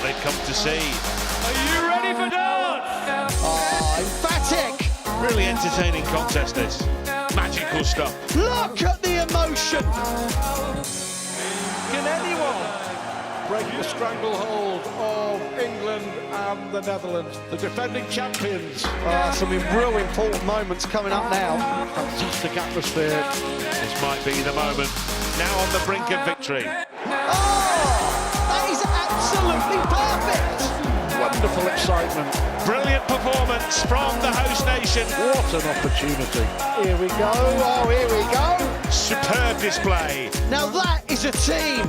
they've come to see. Are you ready for dance? Oh, emphatic! Really entertaining contest, this. Magical stuff. Look at the emotion! Can anyone break the stranglehold of England and the Netherlands, the defending champions? Some real important moments coming up now. Fantastic atmosphere. This might be the moment. Now on the brink of victory. Oh, that is absolutely perfect! Wonderful excitement. Brilliant performance from the host nation. What an opportunity. Here we go, oh, here we go. Superb display. Now that is a team.